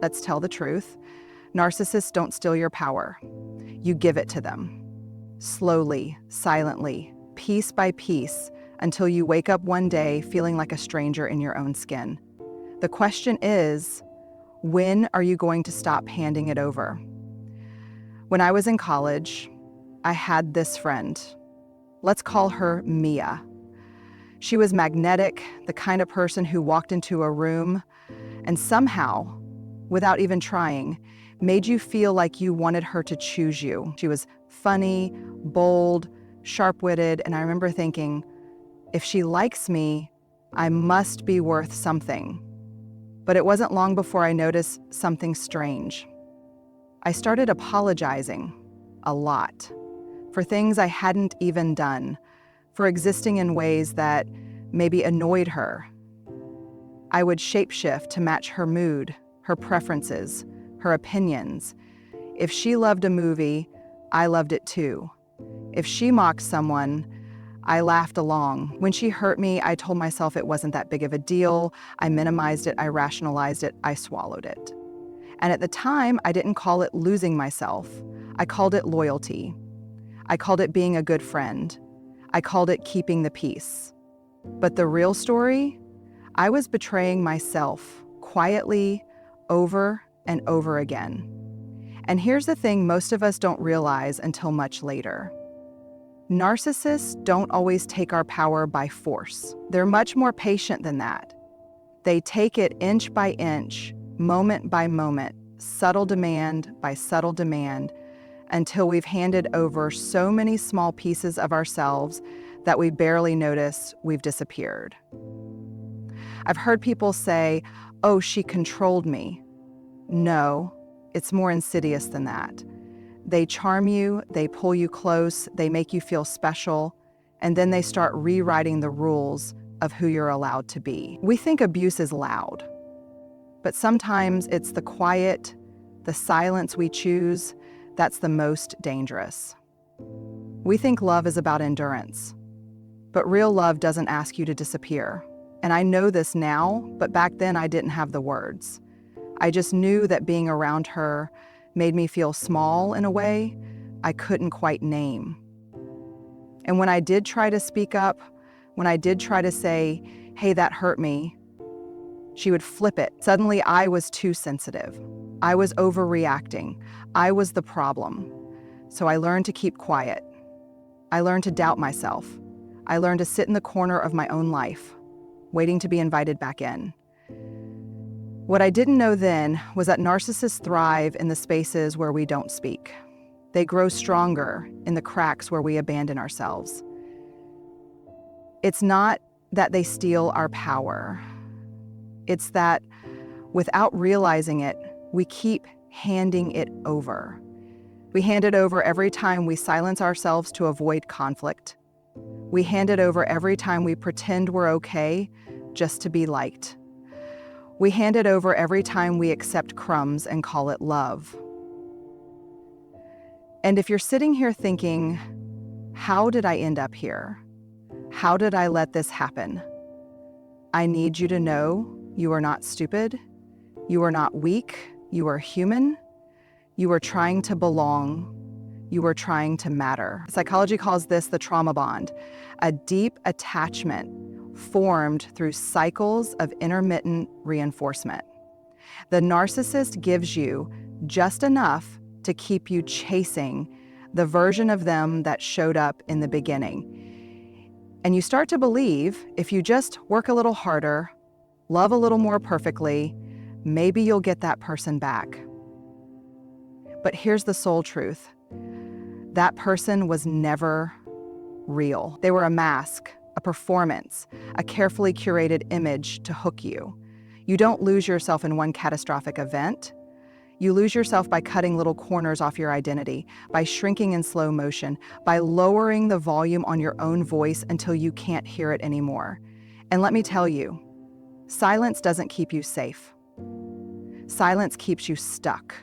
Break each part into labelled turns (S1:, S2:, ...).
S1: Let's tell the truth. Narcissists don't steal your power. You give it to them. Slowly, silently, piece by piece, until you wake up one day feeling like a stranger in your own skin. The question is, when are you going to stop handing it over? When I was in college, I had this friend. Let's call her Mia. She was magnetic, the kind of person who walked into a room and somehow, without even trying, made you feel like you wanted her to choose you. She was funny, bold, sharp-witted, and I remember thinking, if she likes me, I must be worth something. But it wasn't long before I noticed something strange. I started apologizing a lot for things I hadn't even done, for existing in ways that maybe annoyed her. I would shapeshift to match her mood, her preferences, her opinions. If she loved a movie, I loved it too. If she mocked someone, I laughed along. When she hurt me, I told myself it wasn't that big of a deal. I minimized it, I rationalized it, I swallowed it. And at the time, I didn't call it losing myself. I called it loyalty. I called it being a good friend. I called it keeping the peace. But the real story? I was betraying myself quietly, over and over again. And here's the thing most of us don't realize until much later. Narcissists don't always take our power by force. They're much more patient than that. They take it inch by inch, moment by moment, subtle demand by subtle demand, until we've handed over so many small pieces of ourselves that we barely notice we've disappeared. I've heard people say, "Oh, she controlled me." No, it's more insidious than that. They charm you, they pull you close, they make you feel special, and then they start rewriting the rules of who you're allowed to be. We think abuse is loud, but sometimes it's the quiet, the silence we choose that's the most dangerous. We think love is about endurance, but real love doesn't ask you to disappear. And I know this now, but back then I didn't have the words. I just knew that being around her made me feel small in a way I couldn't quite name. And when I did try to speak up, when I did try to say, "Hey, that hurt me," she would flip it. Suddenly I was too sensitive. I was overreacting. I was the problem. So I learned to keep quiet. I learned to doubt myself. I learned to sit in the corner of my own life, waiting to be invited back in. What I didn't know then was that narcissists thrive in the spaces where we don't speak. They grow stronger in the cracks where we abandon ourselves. It's not that they steal our power. It's that without realizing it, we keep handing it over. We hand it over every time we silence ourselves to avoid conflict. We hand it over every time we pretend we're okay just to be liked. We hand it over every time we accept crumbs and call it love. And if you're sitting here thinking, how did I end up here? How did I let this happen? I need you to know you are not stupid. You are not weak. You are human. You are trying to belong. You are trying to matter. Psychology calls this the trauma bond, a deep attachment formed through cycles of intermittent reinforcement. The narcissist gives you just enough to keep you chasing the version of them that showed up in the beginning. And you start to believe if you just work a little harder, love a little more perfectly, maybe you'll get that person back. But here's the soul truth. That person was never real. They were a mask, a performance, a carefully curated image to hook you. You don't lose yourself in one catastrophic event. You lose yourself by cutting little corners off your identity, by shrinking in slow motion, by lowering the volume on your own voice until you can't hear it anymore. And let me tell you, silence doesn't keep you safe. Silence keeps you stuck.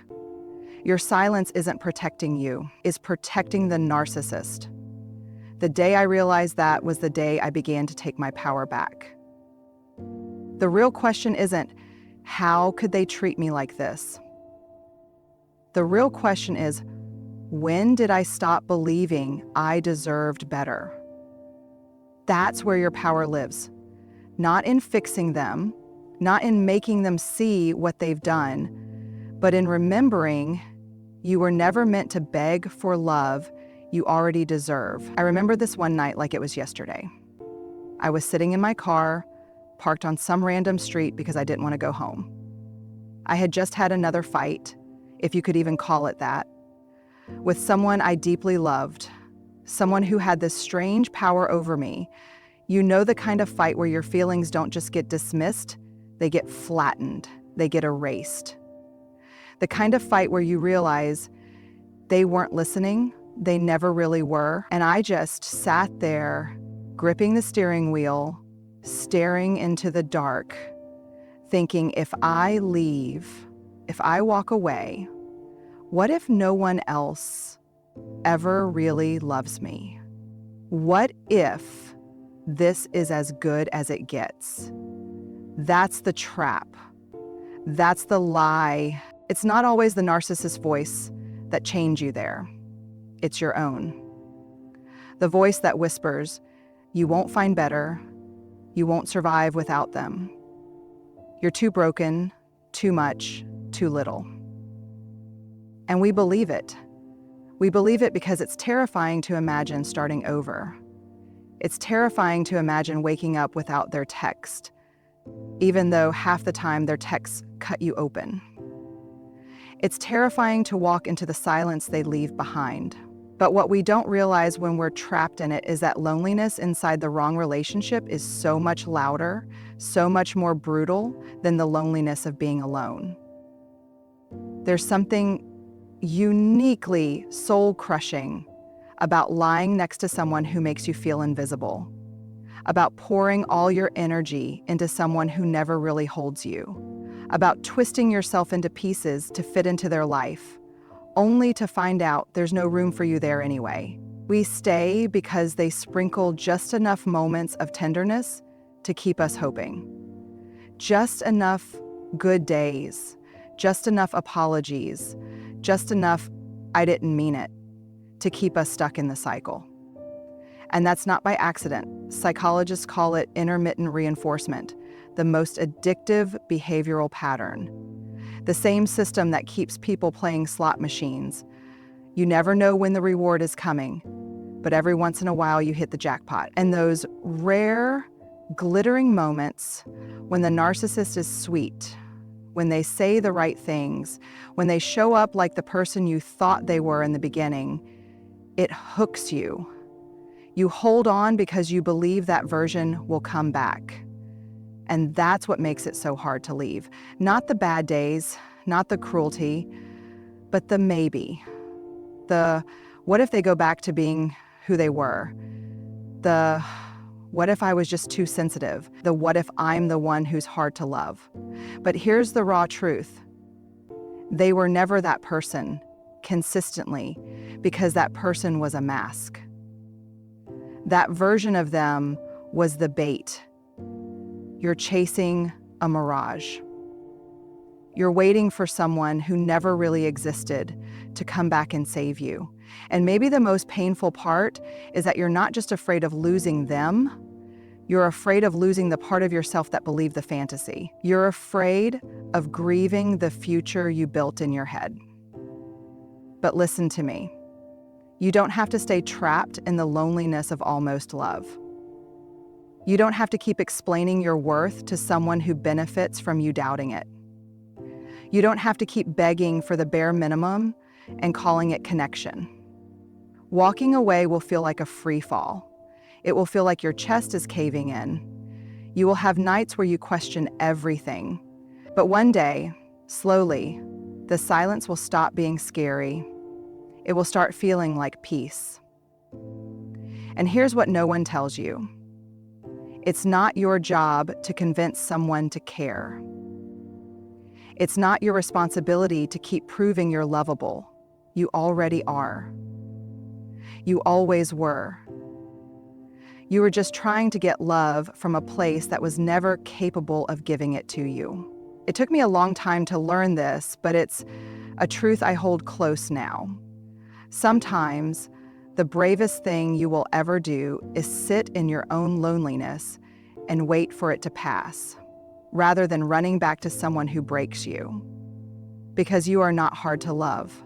S1: Your silence isn't protecting you, it's protecting the narcissist. The day I realized that was the day I began to take my power back. The real question isn't, How could they treat me like this? The real question is, when did I stop believing I deserved better? That's where your power lives. Not in fixing them, not in making them see what they've done, but in remembering you were never meant to beg for love you already deserve. I remember this one night like it was yesterday. I was sitting in my car, parked on some random street because I didn't want to go home. I had just had another fight, if you could even call it that, with someone I deeply loved, someone who had this strange power over me. You know, the kind of fight where your feelings don't just get dismissed, they get flattened, they get erased. The kind of fight where you realize they weren't listening, they never really were, and I just sat there, gripping the steering wheel, staring into the dark, thinking, if I leave, if I walk away, what if no one else ever really loves me? What if this is as good as it gets? That's the trap. That's the lie. It's not always the narcissist voice that chains you there. It's your own. The voice that whispers, you won't find better, you won't survive without them. You're too broken, too much, too little. And we believe it. We believe it because it's terrifying to imagine starting over. It's terrifying to imagine waking up without their text, even though half the time their texts cut you open. It's terrifying to walk into the silence they leave behind. But what we don't realize when we're trapped in it is that loneliness inside the wrong relationship is so much louder, so much more brutal than the loneliness of being alone. There's something uniquely soul-crushing about lying next to someone who makes you feel invisible, about pouring all your energy into someone who never really holds you, about twisting yourself into pieces to fit into their life, only to find out there's no room for you there anyway. We stay because they sprinkle just enough moments of tenderness to keep us hoping. Just enough good days, just enough apologies, just enough "I didn't mean it" to keep us stuck in the cycle. And that's not by accident. Psychologists call it intermittent reinforcement, the most addictive behavioral pattern. The same system that keeps people playing slot machines. You never know when the reward is coming, but every once in a while you hit the jackpot. And those rare, glittering moments when the narcissist is sweet, when they say the right things, when they show up like the person you thought they were in the beginning, it hooks you. You hold on because you believe that version will come back. And that's what makes it so hard to leave. Not the bad days, not the cruelty, but the maybe. The what if they go back to being who they were? The what if I was just too sensitive? The what if I'm the one who's hard to love? But here's the raw truth. They were never that person consistently because that person was a mask. That version of them was the bait. You're chasing a mirage. You're waiting for someone who never really existed to come back and save you. And maybe the most painful part is that you're not just afraid of losing them, you're afraid of losing the part of yourself that believed the fantasy. You're afraid of grieving the future you built in your head. But listen to me. You don't have to stay trapped in the loneliness of almost love. You don't have to keep explaining your worth to someone who benefits from you doubting it. You don't have to keep begging for the bare minimum and calling it connection. Walking away will feel like a free fall. It will feel like your chest is caving in. You will have nights where you question everything. But one day, slowly, the silence will stop being scary. It will start feeling like peace. And here's what no one tells you. It's not your job to convince someone to care. It's not your responsibility to keep proving you're lovable. You already are. You always were. You were just trying to get love from a place that was never capable of giving it to you. It took me a long time to learn this, but it's a truth I hold close now. Sometimes, the bravest thing you will ever do is sit in your own loneliness and wait for it to pass, rather than running back to someone who breaks you. Because you are not hard to love.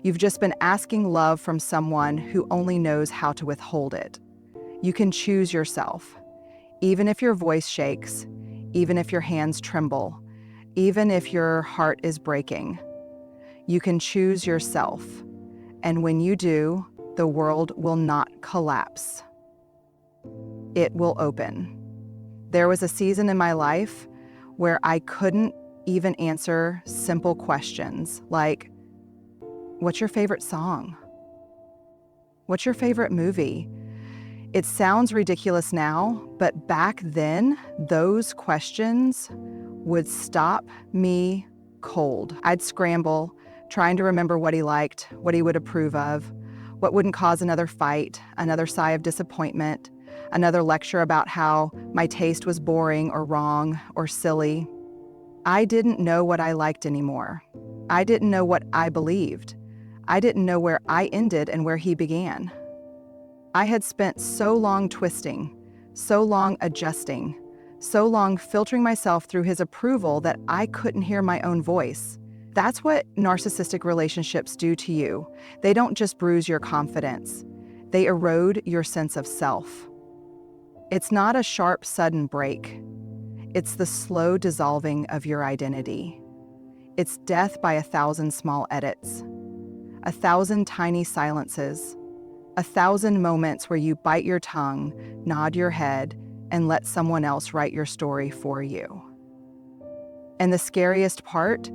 S1: You've just been asking love from someone who only knows how to withhold it. You can choose yourself, even if your voice shakes, even if your hands tremble, even if your heart is breaking. You can choose yourself, and when you do, the world will not collapse. It will open. There was a season in my life where I couldn't even answer simple questions like, what's your favorite song? What's your favorite movie? It sounds ridiculous now, but back then, those questions would stop me cold. I'd scramble, trying to remember what he liked, what he would approve of, what wouldn't cause another fight, another sigh of disappointment, another lecture about how my taste was boring or wrong or silly. I didn't know what I liked anymore. I didn't know what I believed. I didn't know where I ended and where he began. I had spent so long twisting, so long adjusting, so long filtering myself through his approval that I couldn't hear my own voice. That's what narcissistic relationships do to you. They don't just bruise your confidence. They erode your sense of self. It's not a sharp, sudden break. It's the slow dissolving of your identity. It's death by 1,000 small edits, 1,000 tiny silences, 1,000 moments where you bite your tongue, nod your head, and let someone else write your story for you. And the scariest part,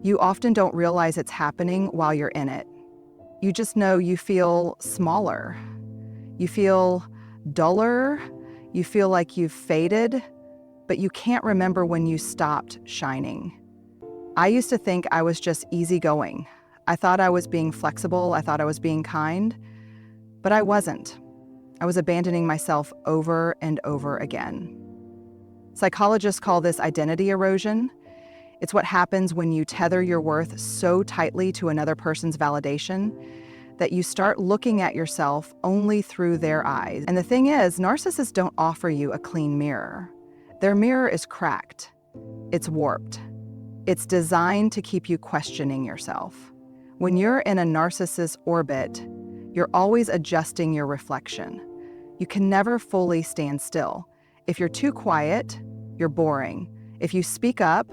S1: you often don't realize it's happening while you're in it. You just know you feel smaller. You feel duller. You feel like you've faded, but you can't remember when you stopped shining. I used to think I was just easygoing. I thought I was being flexible. I thought I was being kind, but I wasn't. I was abandoning myself over and over again. Psychologists call this identity erosion. It's what happens when you tether your worth so tightly to another person's validation that you start looking at yourself only through their eyes. And the thing is, narcissists don't offer you a clean mirror. Their mirror is cracked. It's warped. It's designed to keep you questioning yourself. When you're in a narcissist orbit, you're always adjusting your reflection. You can never fully stand still. If you're too quiet, you're boring. If you speak up,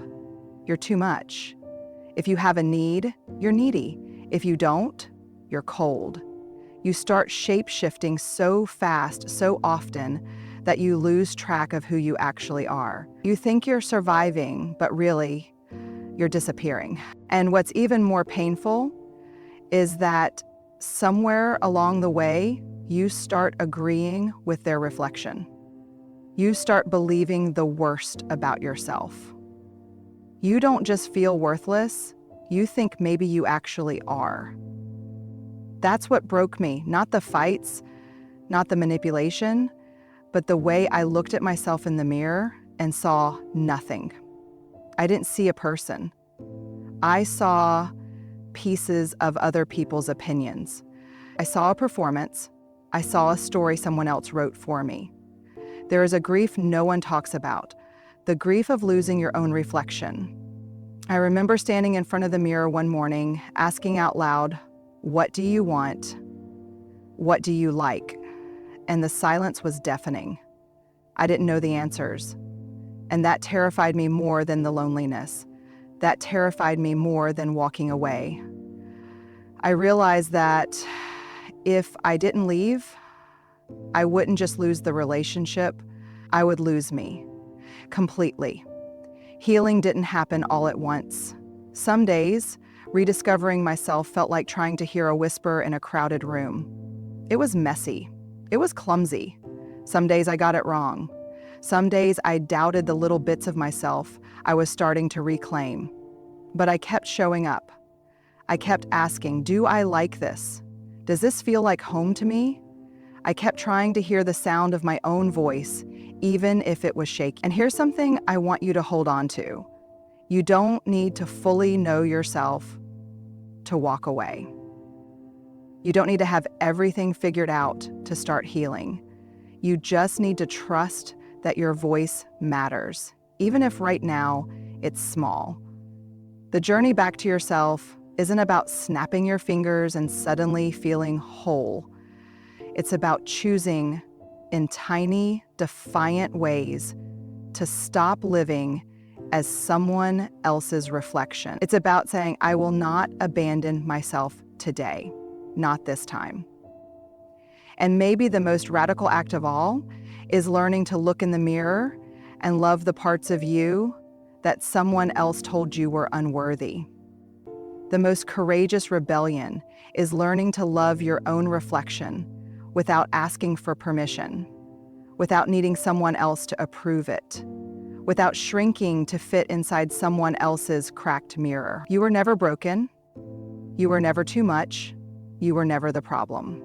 S1: you're too much. If you have a need, you're needy. If you don't, you're cold. You start shape-shifting so fast, so often, that you lose track of who you actually are. You think you're surviving, but really, you're disappearing. And what's even more painful is that somewhere along the way, you start agreeing with their reflection. You start believing the worst about yourself. You don't just feel worthless, you think maybe you actually are. That's what broke me, not the fights, not the manipulation, but the way I looked at myself in the mirror and saw nothing. I didn't see a person. I saw pieces of other people's opinions. I saw a performance. I saw a story someone else wrote for me. There is a grief no one talks about, the grief of losing your own reflection. I remember standing in front of the mirror one morning, asking out loud, "What do you want? What do you like?" And the silence was deafening. I didn't know the answers. And that terrified me more than the loneliness. That terrified me more than walking away. I realized that if I didn't leave, I wouldn't just lose the relationship, I would lose me completely. Healing didn't happen all at once. Some days, rediscovering myself felt like trying to hear a whisper in a crowded room. It was messy. It was clumsy. Some days I got it wrong. Some days I doubted the little bits of myself I was starting to reclaim. But I kept showing up. I kept asking, do I like this? Does this feel like home to me? I kept trying to hear the sound of my own voice, even if it was shaky. And here's something I want you to hold on to. You don't need to fully know yourself to walk away. You don't need to have everything figured out to start healing. You just need to trust that your voice matters, even if right now it's small. The journey back to yourself isn't about snapping your fingers and suddenly feeling whole. It's about choosing in tiny, defiant ways to stop living as someone else's reflection. It's about saying, I will not abandon myself today, not this time. And maybe the most radical act of all is learning to look in the mirror and love the parts of you that someone else told you were unworthy. The most courageous rebellion is learning to love your own reflection without asking for permission, without needing someone else to approve it, without shrinking to fit inside someone else's cracked mirror. You were never broken. You were never too much. You were never the problem.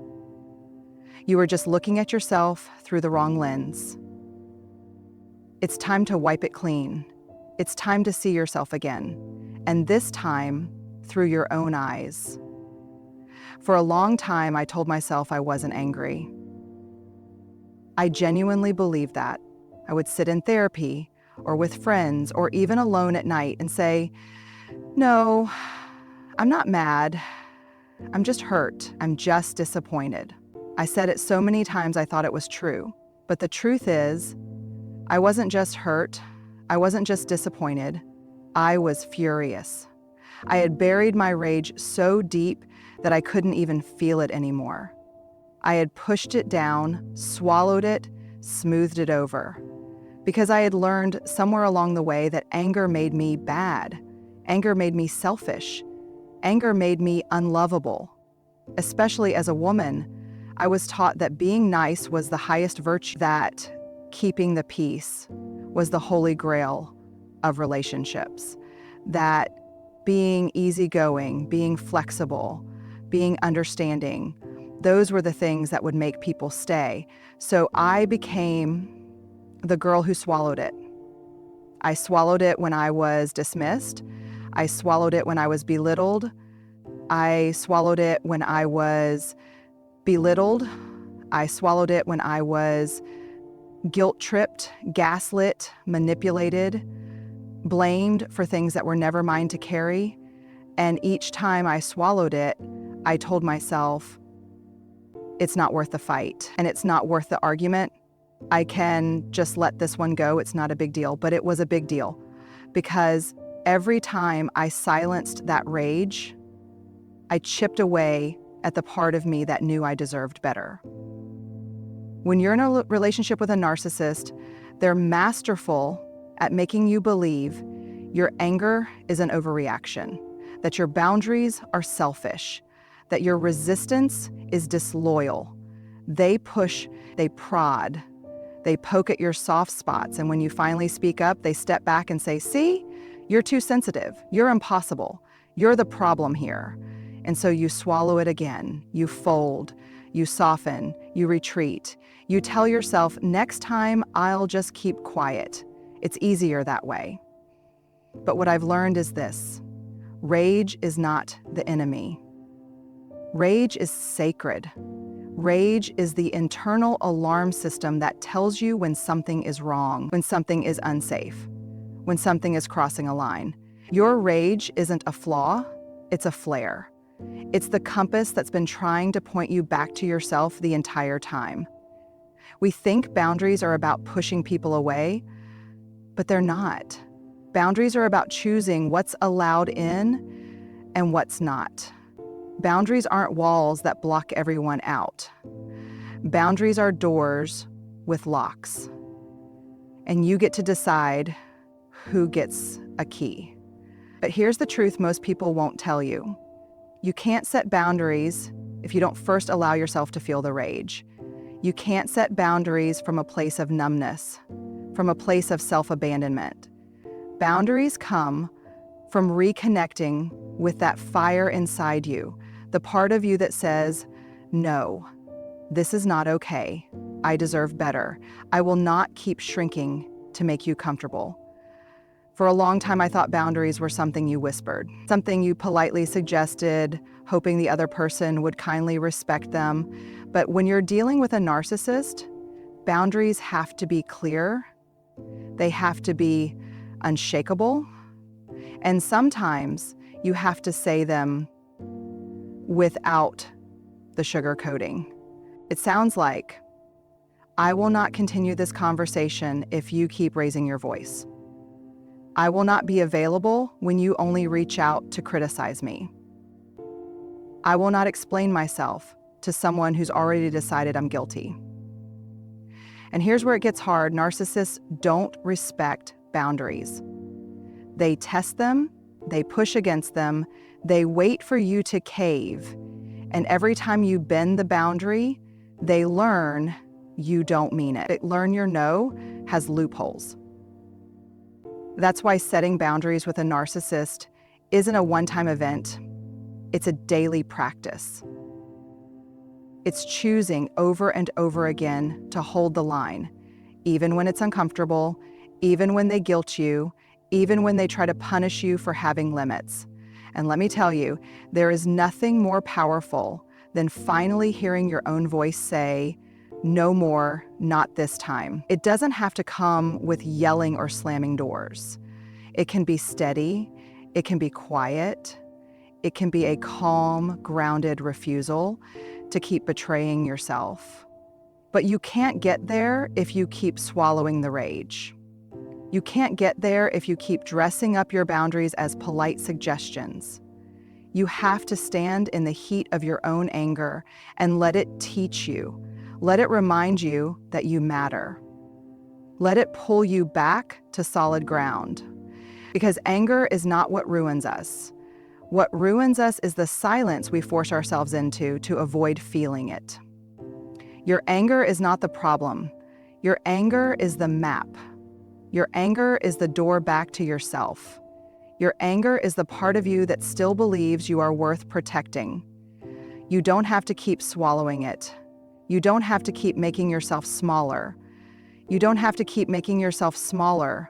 S1: You were just looking at yourself through the wrong lens. It's time to wipe it clean. It's time to see yourself again, and this time through your own eyes. For a long time, I told myself I wasn't angry. I genuinely believed that. I would sit in therapy or with friends or even alone at night and say, no, I'm not mad. I'm just hurt. I'm just disappointed. I said it so many times I thought it was true. But the truth is, I wasn't just hurt. I wasn't just disappointed. I was furious. I had buried my rage so deep that I couldn't even feel it anymore. I had pushed it down, swallowed it, smoothed it over. Because I had learned somewhere along the way that anger made me bad. Anger made me selfish. Anger made me unlovable. Especially as a woman, I was taught that being nice was the highest virtue, that keeping the peace was the holy grail of relationships, that being easygoing, being flexible, being understanding, those were the things that would make people stay. So I became the girl who swallowed it. I swallowed it when I was dismissed. I swallowed it when I was belittled. I swallowed it when I was belittled. I swallowed it when I was guilt-tripped, gaslit, manipulated, blamed for things that were never mine to carry. And each time I swallowed it, I told myself, it's not worth the fight and it's not worth the argument. I can just let this one go. It's not a big deal. But it was a big deal because every time I silenced that rage, I chipped away at the part of me that knew I deserved better. When you're in a relationship with a narcissist, they're masterful at making you believe your anger is an overreaction, that your boundaries are selfish, that your resistance is disloyal. They push, they prod, they poke at your soft spots, and when you finally speak up, they step back and say, see, you're too sensitive, you're impossible, you're the problem here. And so you swallow it again, you fold, you soften, you retreat. You tell yourself, next time I'll just keep quiet. It's easier that way. But what I've learned is this: rage is not the enemy. Rage is sacred. Rage is the internal alarm system that tells you when something is wrong, when something is unsafe, when something is crossing a line. Your rage isn't a flaw, it's a flare. It's the compass that's been trying to point you back to yourself the entire time. We think boundaries are about pushing people away, but they're not. Boundaries are about choosing what's allowed in and what's not. Boundaries aren't walls that block everyone out. Boundaries are doors with locks. And you get to decide who gets a key. But here's the truth most people won't tell you. You can't set boundaries if you don't first allow yourself to feel the rage. You can't set boundaries from a place of numbness, from a place of self-abandonment. Boundaries come from reconnecting with that fire inside you, the part of you that says, no, this is not okay. I deserve better. I will not keep shrinking to make you comfortable. For a long time, I thought boundaries were something you whispered, something you politely suggested, hoping the other person would kindly respect them. But when you're dealing with a narcissist, boundaries have to be clear, they have to be unshakable, and sometimes you have to say them without the sugarcoating. It sounds like, I will not continue this conversation if you keep raising your voice. I will not be available when you only reach out to criticize me. I will not explain myself to someone who's already decided I'm guilty. And here's where it gets hard. Narcissists don't respect boundaries. They test them, they push against them, they wait for you to cave. And every time you bend the boundary, they learn you don't mean it. They learn your no has loopholes. That's why setting boundaries with a narcissist isn't a one-time event. It's a daily practice. It's choosing over and over again to hold the line, even when it's uncomfortable, even when they guilt you, even when they try to punish you for having limits. And let me tell you, there is nothing more powerful than finally hearing your own voice say, no more, not this time. It doesn't have to come with yelling or slamming doors. It can be steady, it can be quiet, it can be a calm, grounded refusal to keep betraying yourself. But you can't get there if you keep swallowing the rage. You can't get there if you keep dressing up your boundaries as polite suggestions. You have to stand in the heat of your own anger and let it teach you. Let it remind you that you matter. Let it pull you back to solid ground. Because anger is not what ruins us. What ruins us is the silence we force ourselves into to avoid feeling it. Your anger is not the problem. Your anger is the map. Your anger is the door back to yourself. Your anger is the part of you that still believes you are worth protecting. You don't have to keep swallowing it. You don't have to keep making yourself smaller. You don't have to keep making yourself smaller.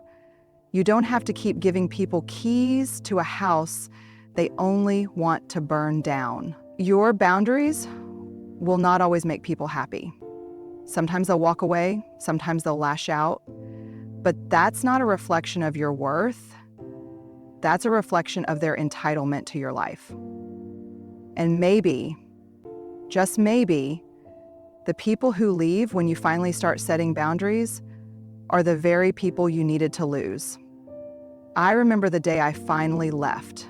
S1: You don't have to keep giving people keys to a house they only want to burn down. Your boundaries will not always make people happy. Sometimes they'll walk away, sometimes they'll lash out, but that's not a reflection of your worth. That's a reflection of their entitlement to your life. And maybe, just maybe, the people who leave when you finally start setting boundaries are the very people you needed to lose. I remember the day I finally left.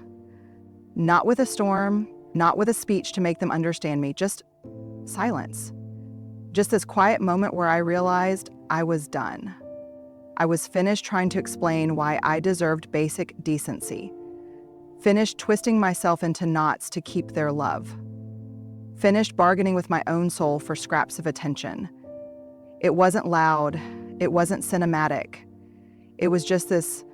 S1: Not with a storm, not with a speech to make them understand me, just silence. Just this quiet moment where I realized I was done. I was finished trying to explain why I deserved basic decency. Finished twisting myself into knots to keep their love. Finished bargaining with my own soul for scraps of attention. It wasn't loud. It wasn't cinematic. It was just this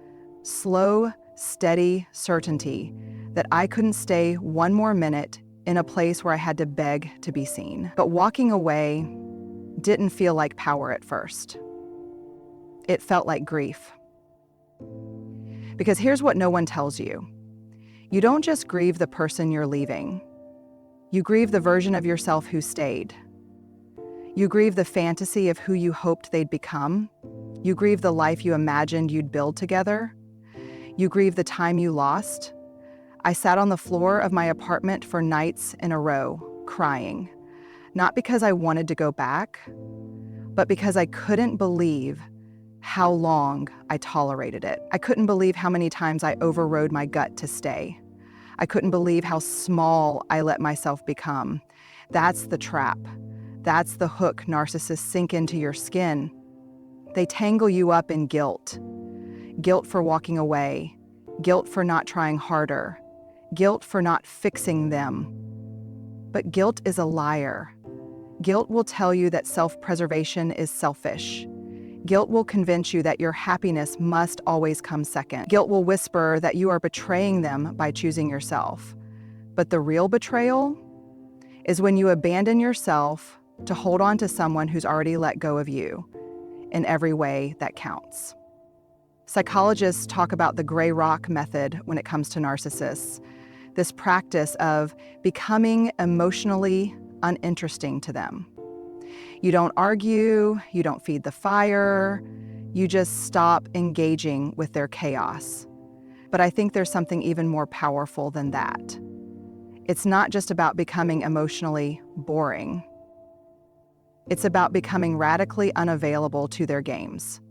S1: slow, steady certainty that I couldn't stay one more minute in a place where I had to beg to be seen. But walking away didn't feel like power at first. It felt like grief. Because here's what no one tells you. You don't just grieve the person you're leaving. You grieve the version of yourself who stayed. You grieve the fantasy of who you hoped they'd become. You grieve the life you imagined you'd build together. You grieve the time you lost. I sat on the floor of my apartment for nights in a row, crying. Not because I wanted to go back, but because I couldn't believe how long I tolerated it. I couldn't believe how many times I overrode my gut to stay. I couldn't believe how small I let myself become. That's the trap. That's the hook narcissists sink into your skin. They tangle you up in guilt. Guilt for walking away. Guilt for not trying harder. Guilt for not fixing them. But guilt is a liar. Guilt will tell you that self-preservation is selfish. Guilt will convince you that your happiness must always come second. Guilt will whisper that you are betraying them by choosing yourself. But the real betrayal is when you abandon yourself to hold on to someone who's already let go of you in every way that counts. Psychologists talk about the gray rock method when it comes to narcissists, this practice of becoming emotionally uninteresting to them. You don't argue, you don't feed the fire, you just stop engaging with their chaos. But I think there's something even more powerful than that. It's not just about becoming emotionally boring. It's about becoming radically unavailable to their games.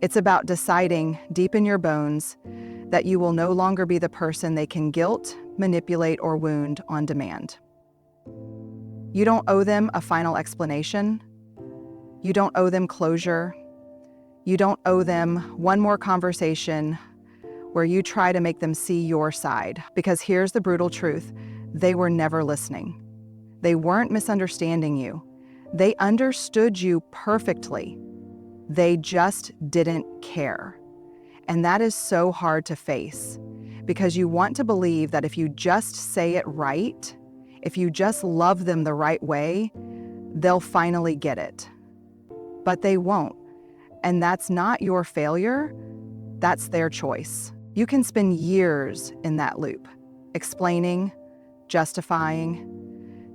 S1: It's about deciding deep in your bones that you will no longer be the person they can guilt, manipulate, or wound on demand. You don't owe them a final explanation. You don't owe them closure. You don't owe them one more conversation where you try to make them see your side. Because here's the brutal truth: they were never listening. They weren't misunderstanding you. They understood you perfectly. They just didn't care. And that is so hard to face, because you want to believe that if you just say it right, if you just love them the right way, they'll finally get it. But they won't. And that's not your failure, that's their choice. You can spend years in that loop, explaining, justifying,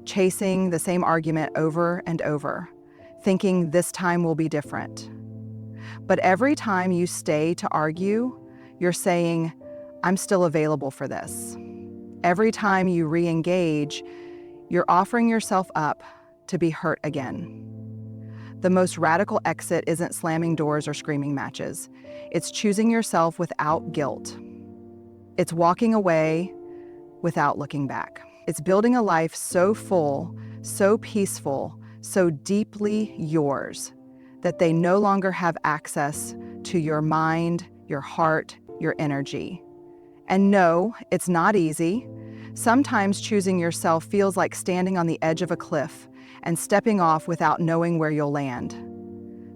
S1: chasing the same argument over and over, thinking this time will be different. But every time you stay to argue, you're saying, I'm still available for this. Every time you re-engage, you're offering yourself up to be hurt again. The most radical exit isn't slamming doors or screaming matches. It's choosing yourself without guilt. It's walking away without looking back. It's building a life so full, so peaceful, so deeply yours, that they no longer have access to your mind, your heart, your energy. And no, it's not easy. Sometimes choosing yourself feels like standing on the edge of a cliff and stepping off without knowing where you'll land.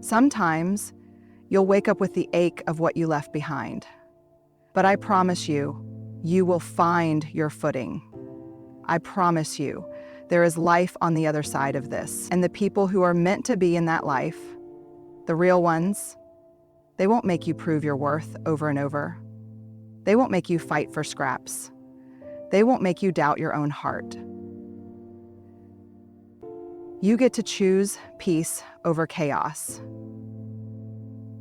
S1: Sometimes you'll wake up with the ache of what you left behind. But I promise you, you will find your footing. I promise you, there is life on the other side of this. And the people who are meant to be in that life, the real ones, they won't make you prove your worth over and over. They won't make you fight for scraps. They won't make you doubt your own heart. You get to choose peace over chaos.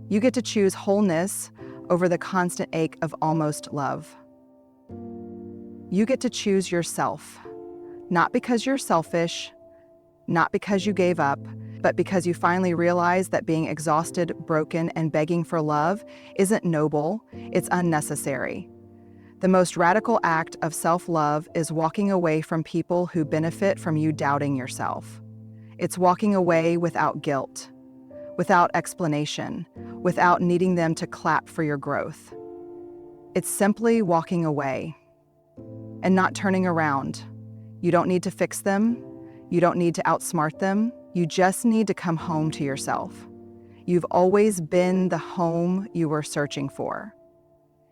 S1: You get to choose wholeness over the constant ache of almost love. You get to choose yourself, not because you're selfish, not because you gave up, but because you finally realize that being exhausted, broken, and begging for love isn't noble, it's unnecessary. The most radical act of self-love is walking away from people who benefit from you doubting yourself. It's walking away without guilt, without explanation, without needing them to clap for your growth. It's simply walking away and not turning around. You don't need to fix them. You don't need to outsmart them. You just need to come home to yourself. You've always been the home you were searching for.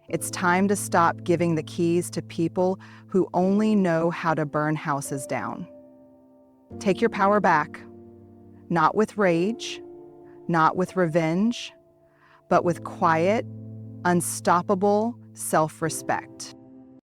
S1: It's time to stop giving the keys to people who only know how to burn houses down. Take your power back, not with rage, not with revenge, but with quiet, unstoppable self-respect.